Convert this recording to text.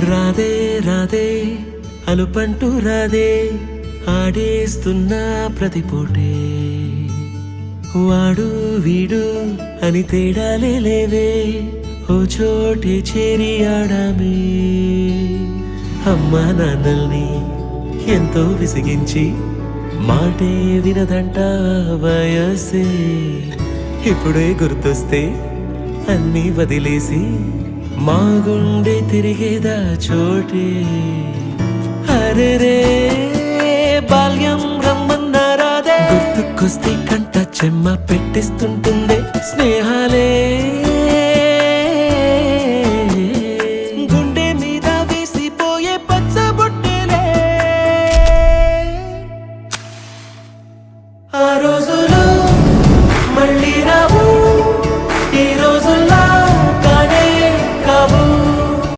రాదే రాదే అలుపంటూ రాదే ఆడేస్తున్నా ప్రతి పూటే వాడు వీడు అని తేడాలే లేవే ఓ చోటే చేరి ఆడామే అమ్మా నాన్నల్ని ఎంతో విసిగించి మాటే వినదంట వయసే ఇప్పుడే గుర్తొస్తే అన్నీ వదిలేసి మా గుండె తిరిగేదా చోటే అరెరే బాల్యం రమ్మన్నారాదే గుర్తుకొస్తే కంట చెమ్మ పెట్టిస్తుంటుందే స్నేహాలే